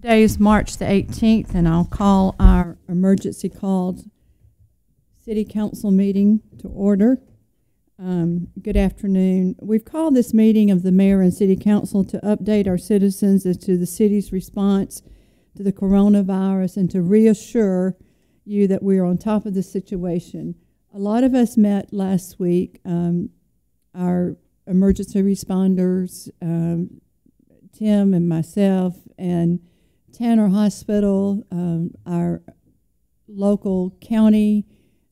Today is March the 18th, and I'll call our emergency called City Council meeting to order. Good afternoon. We've called this meeting of the Mayor and City Council to update our citizens as to the city's response to the coronavirus and to reassure you that we are on top of the situation. A lot of us met last week, our emergency responders, Tim and myself, and Tanner Hospital, our local county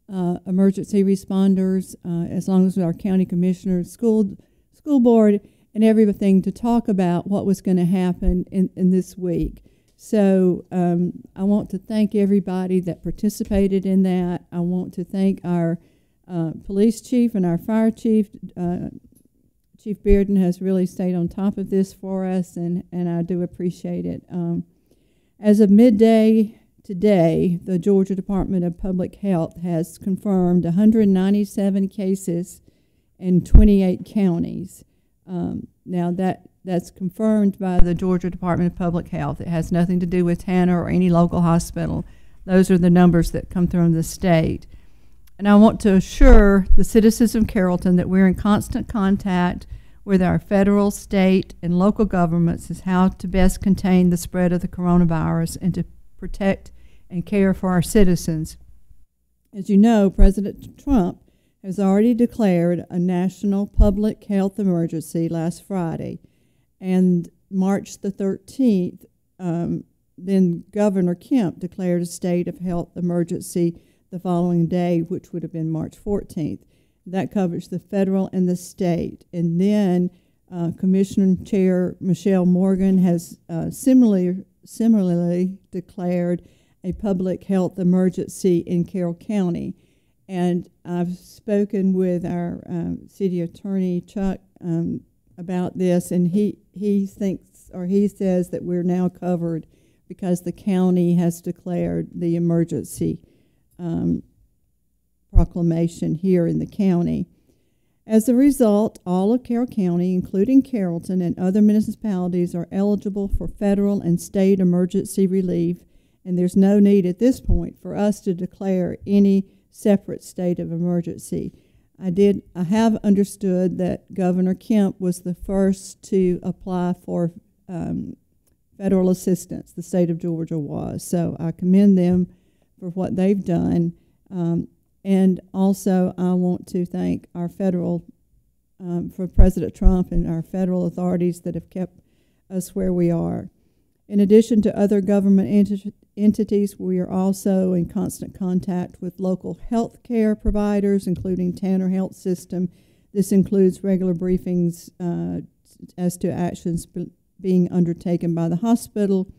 emergency responders, as long as our county commissioner, school board, and everything to talk about what was going to happen in this week. So I want to thank everybody that participated in that. I want to thank our police chief and our fire chief. Chief Bearden has really stayed on top of this for us, and I do appreciate it. As of midday today, the Georgia Department of Public Health has confirmed 197 cases in 28 counties. Now that's confirmed by the Georgia Department of Public Health. It has nothing to do with Tanner or any local hospital. Those are the numbers that come from the state. And I want to assure the citizens of Carrollton that we're in constant contact with our federal, state, and local governments as how to best contain the spread of the coronavirus and to protect and care for our citizens. As you know, President Trump has already declared a national public health emergency last Friday, and March the 13th, then Governor Kemp declared a state of health emergency the following day, which would have been March 14th. That covers the federal and the state. And then Commissioner Chair Michelle Morgan has similarly declared a public health emergency in Carroll County. And I've spoken with our city attorney, Chuck, about this, and he thinks, or he says, that we're now covered because the county has declared the emergency proclamation here in the county. As a result, all of Carroll County, including Carrollton and other municipalities, are eligible for federal and state emergency relief, and there's no need at this point for us to declare any separate state of emergency. I have understood that Governor Kemp was the first to apply for federal assistance. The state of Georgia was. So I commend them for what they've done. And also I want to thank our federal, for President Trump and our federal authorities that have kept us where we are. In addition to other government entities, we are also in constant contact with local health care providers, including Tanner Health System. This includes regular briefings as to actions being undertaken by the hospital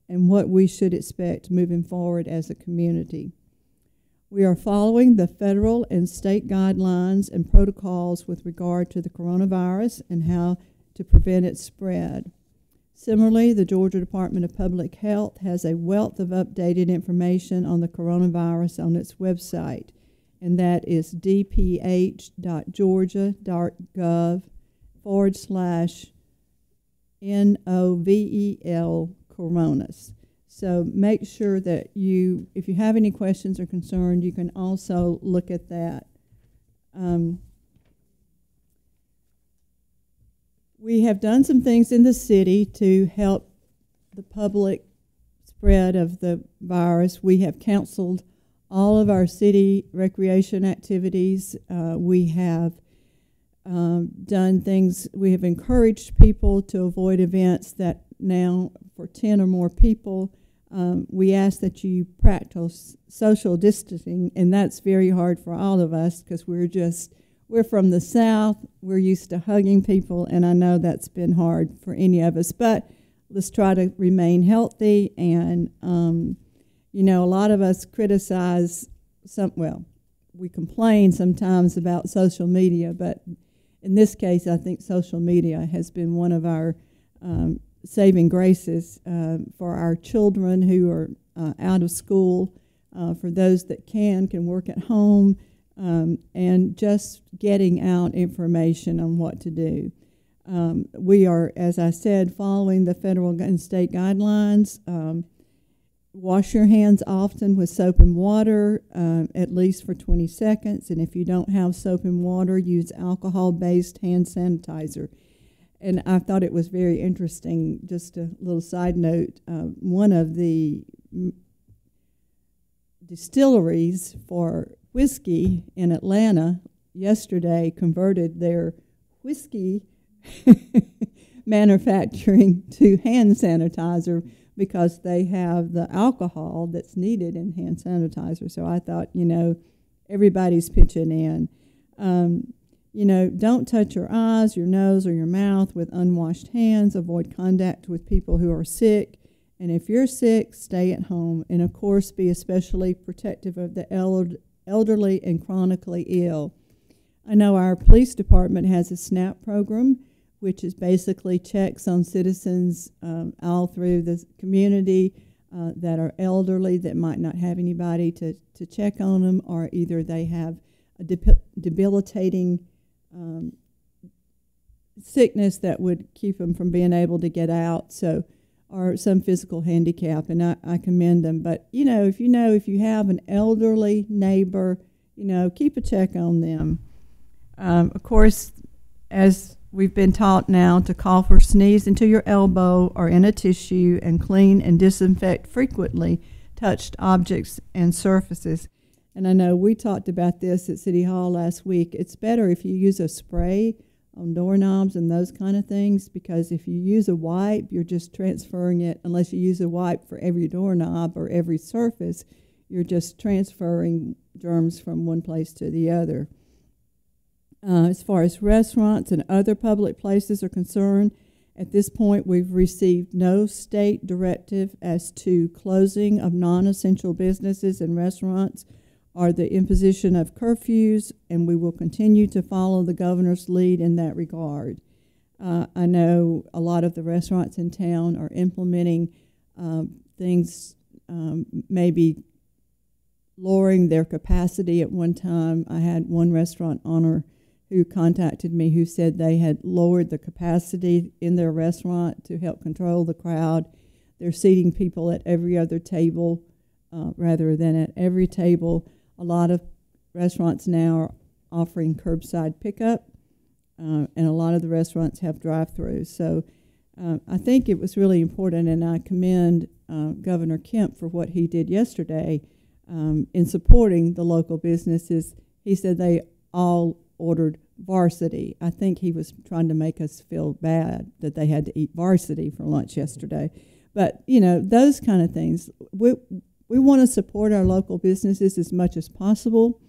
and what we should expect moving forward as a community. We are following the federal and state guidelines and protocols with regard to the coronavirus and how to prevent its spread. Similarly, the Georgia Department of Public Health has a wealth of updated information on the coronavirus on its website, and that is dph.georgia.gov/NOVEL coronas. So make sure that if you have any questions or concerns, you can also look at that. We have done some things in the city to help the public spread of the virus. We have canceled all of our city recreation activities. We have done things. We have encouraged people to avoid events that now, for 10 or more people, we ask that you practice social distancing, and that's very hard for all of us because we're from the South. We're used to hugging people, and I know that's been hard for any of us, but let's try to remain healthy. And, you know, a lot of us criticize we complain sometimes about social media, but in this case, I think social media has been one of our saving graces for our children who are out of school, for those that can work at home, and just getting out information on what to do. We are, as I said, following the federal and state guidelines. Wash your hands often with soap and water, at least for 20 seconds. And if you don't have soap and water, use alcohol-based hand sanitizer. And I thought it was very interesting, just a little side note, one of the distilleries for whiskey in Atlanta yesterday converted their whiskey manufacturing to hand sanitizer because they have the alcohol that's needed in hand sanitizer. So I thought, everybody's pitching in. Don't touch your eyes, your nose, or your mouth with unwashed hands. Avoid contact with people who are sick. And if you're sick, stay at home. And, of course, be especially protective of the elderly and chronically ill. I know our police department has a SNAP program, which is basically checks on citizens all through the community that are elderly, that might not have anybody to check on them, or either they have a debilitating sickness that would keep them from being able to get out, or some physical handicap, and I commend them. But, if you have an elderly neighbor, keep a check on them. Of course, as we've been taught now, to cough or sneeze into your elbow or in a tissue, and clean and disinfect frequently touched objects and surfaces. And I know we talked about this at City Hall last week. It's better if you use a spray on doorknobs and those kind of things, because if you use a wipe, you're just transferring it. Unless you use a wipe for every doorknob or every surface, you're just transferring germs from one place to the other. As far as restaurants and other public places are concerned, at this point we've received no state directive as to closing of non-essential businesses and restaurants or the imposition of curfews, and we will continue to follow the governor's lead in that regard. I know a lot of the restaurants in town are implementing things, maybe lowering their capacity at one time. I had one restaurant owner who contacted me who said they had lowered the capacity in their restaurant to help control the crowd. They're seating people at every other table rather than at every table. A lot of restaurants now are offering curbside pickup, and a lot of the restaurants have drive-thrus. So I think it was really important, and I commend Governor Kemp for what he did yesterday in supporting the local businesses. He said they all ordered varsity. I think he was trying to make us feel bad that they had to eat varsity for lunch yesterday. But, those kind of things. We want to support our local businesses as much as possible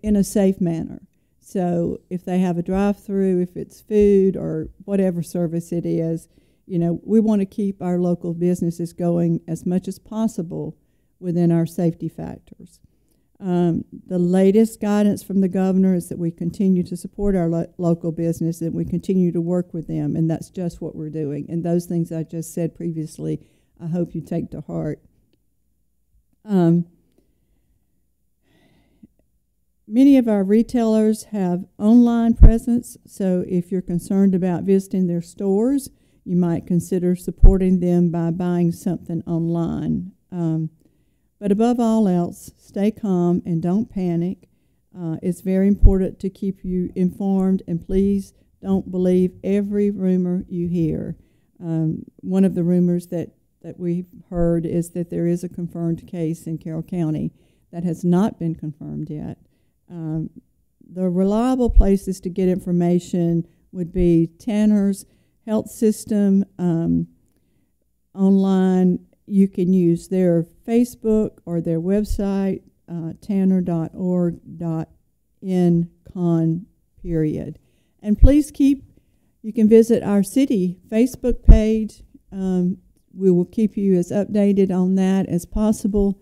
in a safe manner. So if they have a drive-through, if it's food or whatever service it is, we want to keep our local businesses going as much as possible within our safety factors. The latest guidance from the governor is that we continue to support our local business, and we continue to work with them, and that's just what we're doing. And those things I just said previously, I hope you take to heart. Many of our retailers have online presence, so if you're concerned about visiting their stores, you might consider supporting them by buying something online. But above all else, stay calm and don't panic. It's very important to keep you informed, and please don't believe every rumor you hear. One of the rumors that we've heard is that there is a confirmed case in Carroll County that has not been confirmed yet. The reliable places to get information would be Tanner's Health System online. You can use their Facebook or their website, tanner.org.ncon, period. And please you can visit our city Facebook page. We will keep you as updated on that as possible.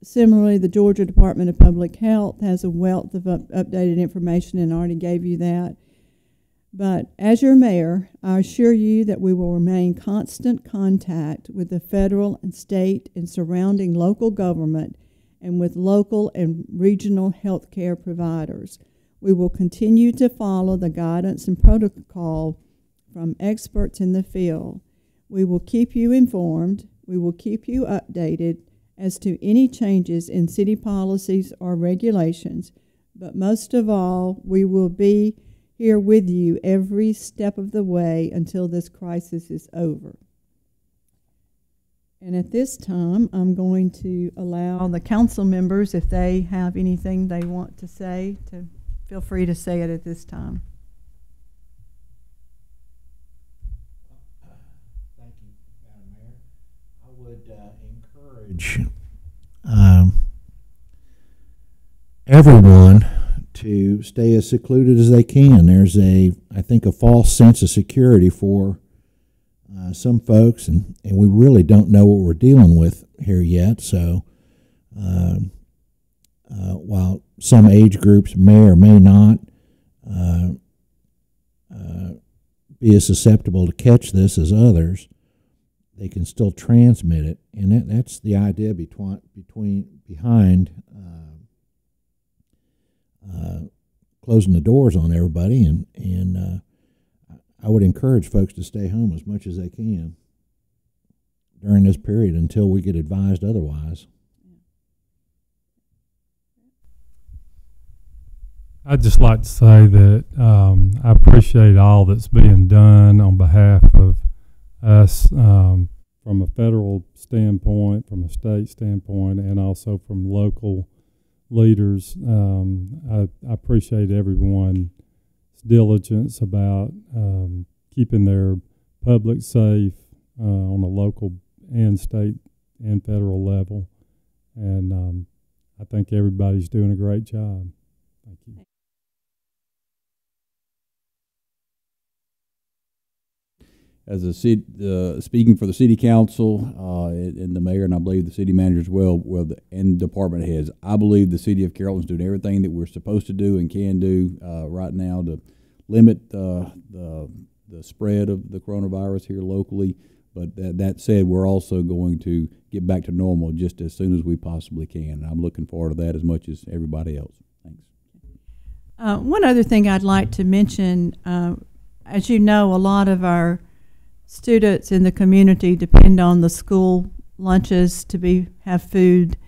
Similarly, the Georgia Department of Public Health has a wealth of updated information, and already gave you that. But as your mayor, I assure you that we will remain constant contact with the federal and state and surrounding local government, and with local and regional health care providers. We will continue to follow the guidance and protocol from experts in the field. We will keep you informed. We will keep you updated as to any changes in city policies or regulations. But most of all, we will be here with you every step of the way until this crisis is over. And at this time, I'm going to allow the council members, if they have anything they want to say, to feel free to say it at this time. Thank you, Madam Mayor. I would encourage everyone to stay as secluded as they can. There's I think, a false sense of security for some folks, and we really don't know what we're dealing with here yet. So while some age groups may or may not be as susceptible to catch this as others, they can still transmit it, and that's the idea behind closing the doors on everybody, and I would encourage folks to stay home as much as they can during this period until we get advised otherwise. I'd just like to say that I appreciate all that's being done on behalf of us from a federal standpoint, from a state standpoint, and also from local leaders. I appreciate everyone's diligence about keeping their public safe on a local and state and federal level. And I think everybody's doing a great job. Thank you. As a city, speaking for the city council and the mayor, and I believe the city manager as well, and department heads, I believe the city of Carrollton is doing everything that we're supposed to do and can do right now to limit the spread of the coronavirus here locally. But that said, we're also going to get back to normal just as soon as we possibly can. And I'm looking forward to that as much as everybody else. Thanks. One other thing I'd like to mention, as you know, a lot of our students in the community depend on the school lunches to have food.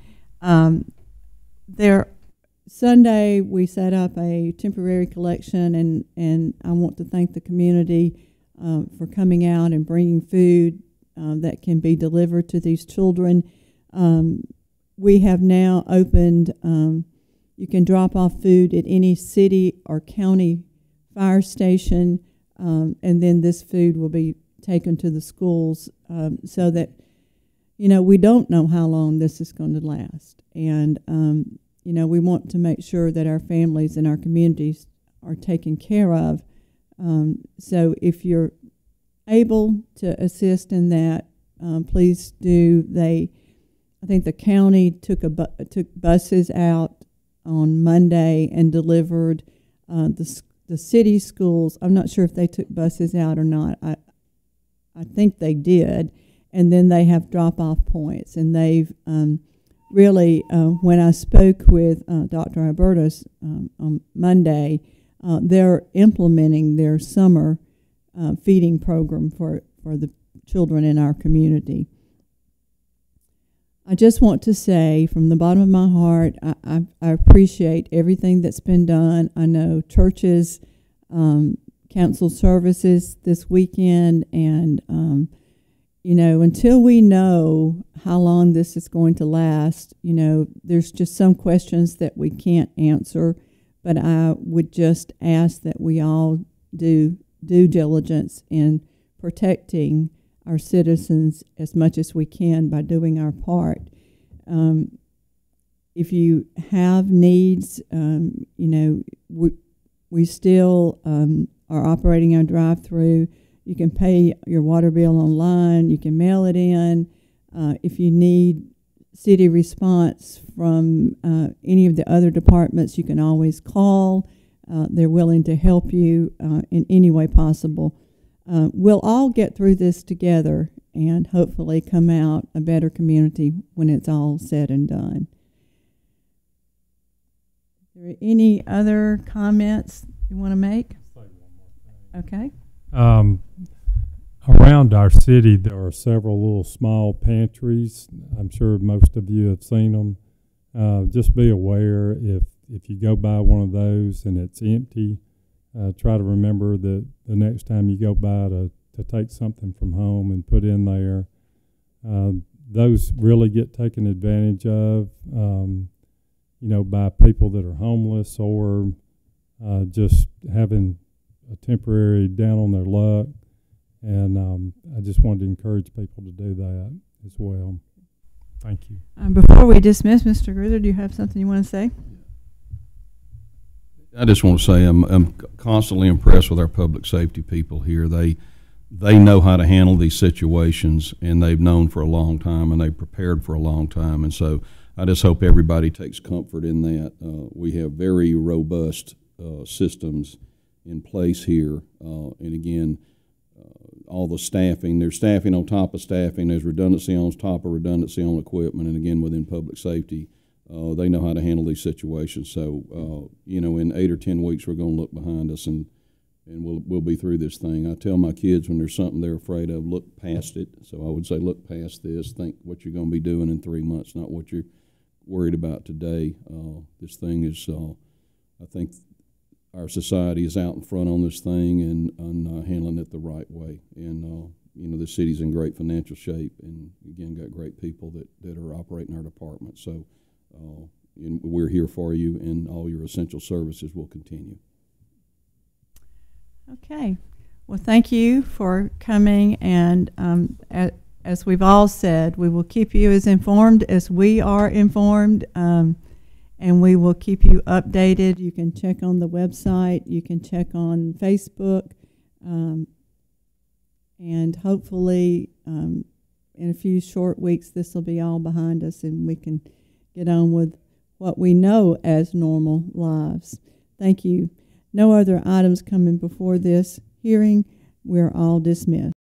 Sunday we set up a temporary collection, and I want to thank the community for coming out and bringing food that can be delivered to these children. We have now opened, you can drop off food at any city or county fire station, and then this food will be taken to the schools so that, we don't know how long this is going to last. And, we want to make sure that our families and our communities are taken care of. So if you're able to assist in that, please do. I think the county took buses out on Monday and delivered the city schools. I'm not sure if they took buses out or not. I think they did, and then they have drop-off points, and they've really, when I spoke with Dr. Albertus on Monday, they're implementing their summer feeding program for the children in our community. I just want to say from the bottom of my heart, I appreciate everything that's been done. I know churches canceled services this weekend, and until we know how long this is going to last, there's just some questions that we can't answer. But I would just ask that we all do due diligence in protecting our citizens as much as we can by doing our part. If you have needs, we still are operating our drive-through. You can pay your water bill online. You can mail it in. If you need city response from any of the other departments, you can always call. They're willing to help you in any way possible. We'll all get through this together and hopefully come out a better community when it's all said and done. If there any other comments you want to make? Okay. Around our city, there are several little small pantries. I'm sure most of you have seen them. Just be aware if you go by one of those and it's empty, try to remember that the next time you go by to take something from home and put in there. Those really get taken advantage of, by people that are homeless or just having a temporary down on their luck. And I just wanted to encourage people to do that as well. Thank you. Before we dismiss, Mr. Grizzard, do you have something you want to say? I just want to say I'm constantly impressed with our public safety people here. They know how to handle these situations, and they've known for a long time, and they've prepared for a long time. And so I just hope everybody takes comfort in that. We have very robust systems in place here. And again, all the staffing, there's staffing on top of staffing, there's redundancy on top of redundancy on equipment, and again, within public safety, they know how to handle these situations. So, in 8 or 10 weeks, we're going to look behind us and we'll be through this thing. I tell my kids when there's something they're afraid of, look past it. So I would say look past this, think what you're going to be doing in 3 months, not what you're worried about today. This thing is, I think our society is out in front on this thing and handling it the right way. And, the city's in great financial shape and, again, got great people that are operating our department. So we're here for you, and all your essential services will continue. Okay. Well, thank you for coming, and as we've all said, we will keep you as informed as we are informed, and we will keep you updated. You can check on the website, you can check on Facebook, and hopefully in a few short weeks this will be all behind us and we can get on with what we know as normal lives. Thank you. No other items coming before this hearing. We're all dismissed.